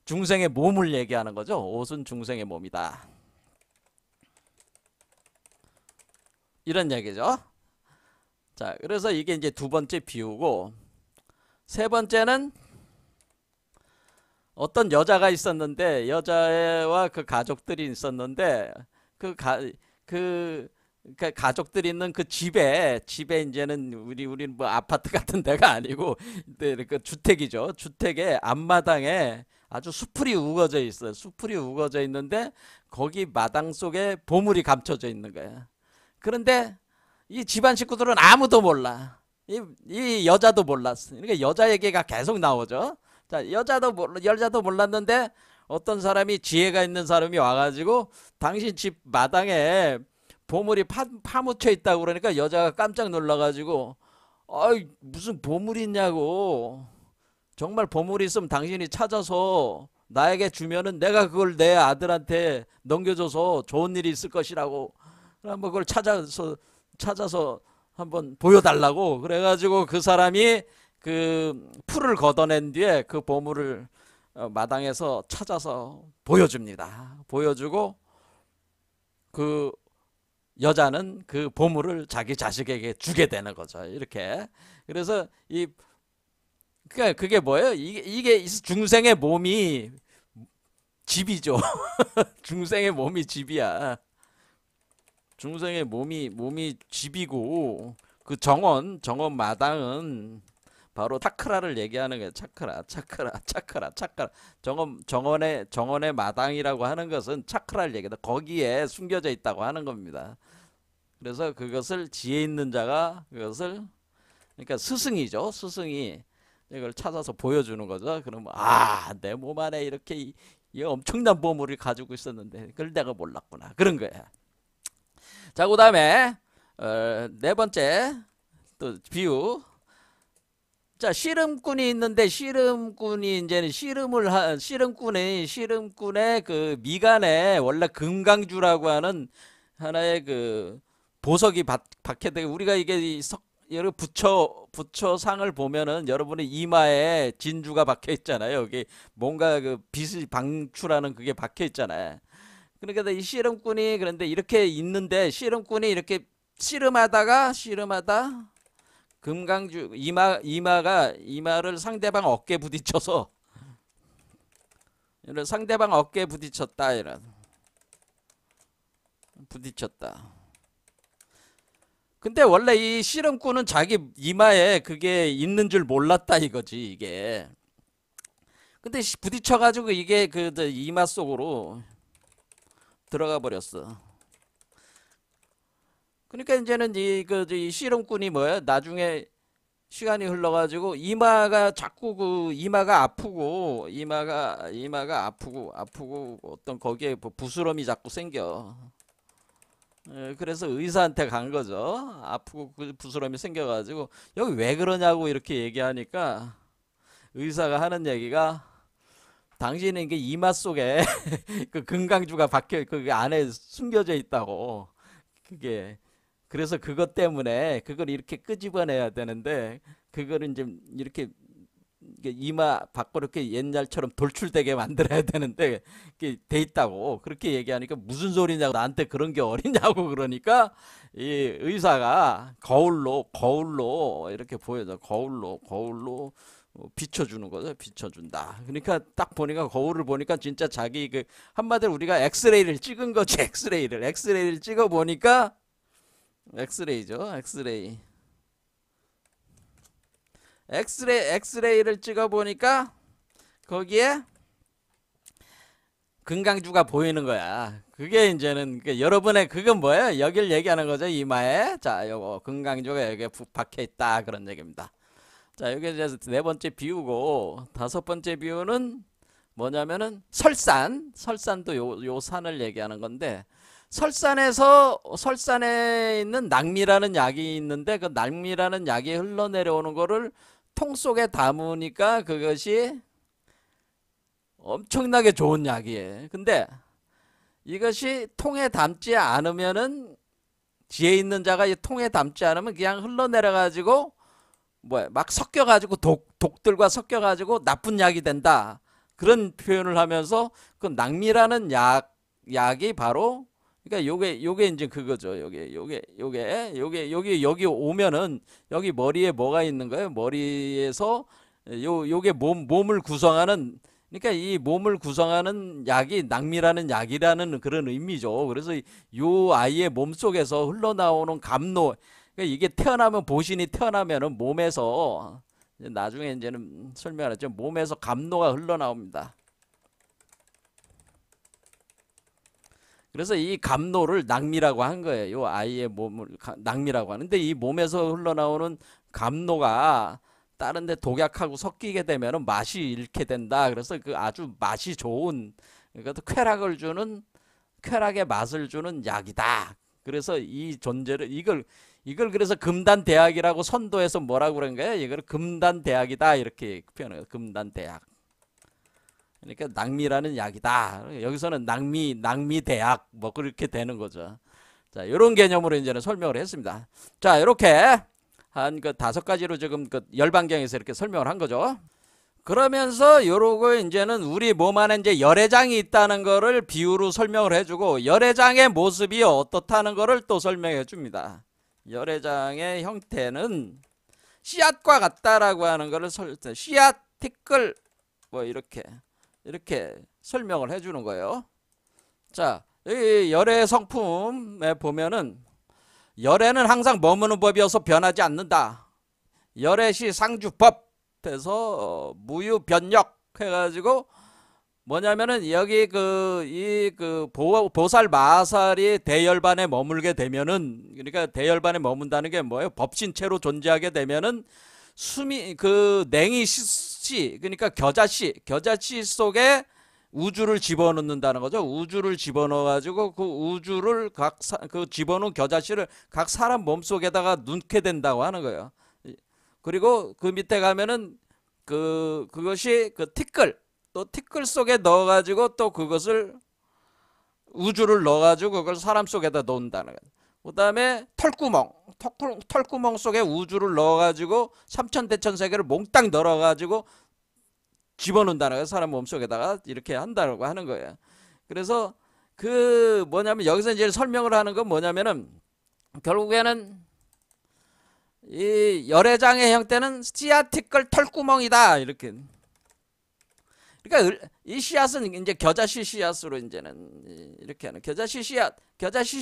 중생의 몸을 얘기하는 거죠. 옷은 중생의 몸이다. 이런 얘기죠. 자, 그래서 이게 이제 두 번째 비유고, 세 번째는 어떤 여자가 있었는데, 여자와 그 가족들이 있었는데, 그 가족들이 있는 그 집에 이제는 우리는 뭐 아파트 같은 데가 아니고 그 주택이죠. 주택의 앞마당에 아주 수풀이 우거져 있어요. 수풀이 우거져 있는데 거기 마당 속에 보물이 감춰져 있는 거야. 그런데 이 집안 식구들은 아무도 몰라. 이 여자도 몰랐어. 그러니까 여자 얘기가 계속 나오죠. 자, 여자도 몰랐는데 어떤 사람이 지혜가 있는 사람이 와가지고 당신 집 마당에 보물이 파묻혀 있다고 그러니까 여자가 깜짝 놀라가지고 아이 무슨 보물이 있냐고. 정말 보물이 있으면 당신이 찾아서 나에게 주면은 내가 그걸 내 아들한테 넘겨줘서 좋은 일이 있을 것이라고. 한번 그걸 찾아서 한번 보여달라고 그래가지고 그 사람이 그 풀을 걷어낸 뒤에 그 보물을 마당에서 찾아서 보여줍니다. 보여주고 그 여자는 그 보물을 자기 자식에게 주게 되는 거죠. 이렇게. 그래서 그게 뭐예요? 이게 중생의 몸이 집이죠. 중생의 몸이 집이야. 중생의 몸이 집이고 그 정원 마당은 바로 차크라를 얘기하는 거예요. 차크라. 정원의 마당이라고 하는 것은 차크라를 얘기한다. 거기에 숨겨져 있다고 하는 겁니다. 그래서 그것을 지혜 있는 자가 그러니까 스승이죠. 스승이 이걸 찾아서 보여주는 거죠. 그러면 내 몸 안에 이렇게 이 엄청난 보물을 가지고 있었는데 그걸 내가 몰랐구나. 그런 거야. 자, 그 다음에 네 번째 또 비유. 자, 씨름꾼이 있는데 씨름꾼이 이제는 씨름꾼의 그 미간에 원래 금강주라고 하는 하나의 그 보석이 박혀 되고 우리가 이게 여러 부처 상을 보면은 여러분의 이마에 진주가 박혀 있잖아요. 여기 뭔가 그 빛을 방출하는 그게 박혀 있잖아요. 그러니까 이 씨름꾼이 그런데 이렇게 있는데 씨름꾼이 이렇게 씨름하다 금강주 이마를 상대방 어깨에 부딪혔다 이런 부딪혔다. 근데 원래 이 씨름꾼은 자기 이마에 그게 있는 줄 몰랐다 이거지 이게. 근데 부딪혀가지고 이게 그 이마 속으로 들어가 버렸어. 그러니까 이제는 이 씨름꾼이 뭐야? 나중에 시간이 흘러가지고 이마가 자꾸 이마가 아프고 어떤 거기에 부스럼이 자꾸 생겨. 그래서 의사한테 간 거죠. 아프고 그 부스럼이 생겨가지고 여기 왜 그러냐고 이렇게 얘기하니까 의사가 하는 얘기가 당신은 이게 이마 속에 그 금강주가 박혀 그 안에 숨겨져 있다고. 그게 그래서 그것 때문에 그걸 이렇게 끄집어내야 되는데 그거를 이제 이렇게 이마 밖으로 이렇게 옛날처럼 돌출되게 만들어야 되는데 이렇게 돼 있다고 그렇게 얘기하니까 무슨 소리냐고 나한테 그런 게 어리냐고 그러니까 이 의사가 거울로 이렇게 보여줘. 거울로 비춰주는 거죠. 비춰준다. 그러니까 딱 보니까 거울을 보니까 진짜 자기 그 한마디로 우리가 엑스레이를 찍은 거지. 엑스레이를 찍어 보니까 엑스레이죠. 엑스레이를 찍어 보니까 거기에 금강주가 보이는 거야. 그게 이제는 여러분의 그건 뭐예요? 여길 얘기하는 거죠. 이마에. 자, 요거 금강주가 여기에 박혀 있다 그런 얘기입니다. 자, 여기 이제 네 번째 비유고 다섯 번째 비유는 뭐냐면은 설산도 요 산을 얘기하는 건데 설산에 있는 낙미라는 약이 있는데 그 낙미라는 약이 흘러내려오는 거를 통 속에 담으니까 그것이 엄청나게 좋은 약이에요. 근데 이것이 통에 담지 않으면은 지혜 있는 자가 이 통에 담지 않으면 그냥 흘러내려 가지고 막 섞여 가지고 독들과 섞여 가지고 나쁜 약이 된다. 그런 표현을 하면서 그 낙미라는 약이 바로 그러니까 요게 이제 그거죠. 여기 오면은 여기 머리에 뭐가 있는 거예요? 머리에서 요게 몸을 구성하는 그러니까 이 몸을 구성하는 약이 낙미라는 약이라는 그런 의미죠. 그래서 요 아이의 몸 속에서 흘러나오는 감노 그러니까 이게 보신이 태어나면은 몸에서 나중에 이제는 설명하겠죠. 몸에서 감노가 흘러나옵니다. 그래서 이 감노를 낙미라고 한 거예요. 요 아이의 몸을 낙미라고 하는데 이 몸에서 흘러나오는 감노가 다른 데 독약하고 섞이게 되면 맛이 잃게 된다. 그래서 그 아주 맛이 좋은 그러니까 쾌락의 맛을 주는 약이다. 그래서 이 존재를 이걸 그래서 금단대약이라고 선도해서 뭐라고 그런 거예요? 이걸 금단대약이다 이렇게 표현해요. 금단대약. 그러니까 낙미라는 약이다. 여기서는 낙미대약 뭐 그렇게 되는 거죠. 자, 이런 개념으로 이제는 설명을 했습니다. 자, 이렇게 한 그 5가지로 지금 그 열반경에서 이렇게 설명을 한 거죠. 그러면서 요러고 이제는 우리 몸 안에 이제 열애장이 있다는 거를 비유로 설명을 해주고 열애장의 모습이 어떻다는 거를 또 설명해 줍니다. 열애장의 형태는 씨앗과 같다라고 하는 거를 씨앗, 티끌 뭐 이렇게 설명을 해주는 거예요. 자, 이 열애 성품에 보면은 열애는 항상 머무는 법이어서 변하지 않는다. 열애시 상주법 해서 무유변력 해가지고 뭐냐면은 여기 보살 마살이 대열반에 머물게 되면은 그러니까 대열반에 머문다는 게 뭐예요? 법신체로 존재하게 되면은 냉이씨 그러니까 겨자씨 속에 우주를 집어넣는다는 거죠. 우주를 집어넣어 가지고 그 우주를 집어넣은 겨자씨를 각 사람 몸속에다가 넣게 된다고 하는 거예요. 그리고 그 밑에 가면은 그것이 티끌 속에 넣어 가지고 또 그것을 우주를 넣어 가지고 그걸 사람 속에다 넣는다는 거예요. 그다음에 털구멍 속에 우주를 넣어 가지고 삼천대천세계를 몽땅 넣어 가지고 집어넣는다는 거예요. 사람 몸속에다가 이렇게 한다고 하는 거예요. 그래서 뭐냐면 여기서 이제 설명을 하는 건 뭐냐면은 결국에는 이 열애장의 형태는 씨앗, 티끌, 털구멍이다 이렇게. 그러니까 이 씨앗은 이제 겨자씨 씨앗으로 이제는 이렇게 하는 겨자씨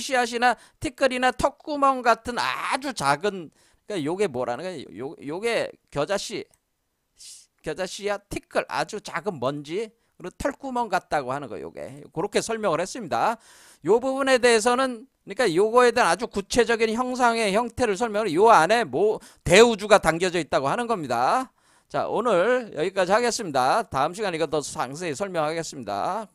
씨앗이나 티끌이나 턱구멍 같은 아주 작은 그러니까 요게 뭐라는 거예요? 요게 겨자씨야 티끌 아주 작은 먼지 그리고 털구멍 같다고 하는 거 요게 그렇게 설명을 했습니다. 요 부분에 대해서는 그러니까 요거에 대한 아주 구체적인 형상의 형태를 설명을 요 안에 대우주가 담겨져 있다고 하는 겁니다. 자, 오늘 여기까지 하겠습니다. 다음 시간에 이거 더 상세히 설명하겠습니다.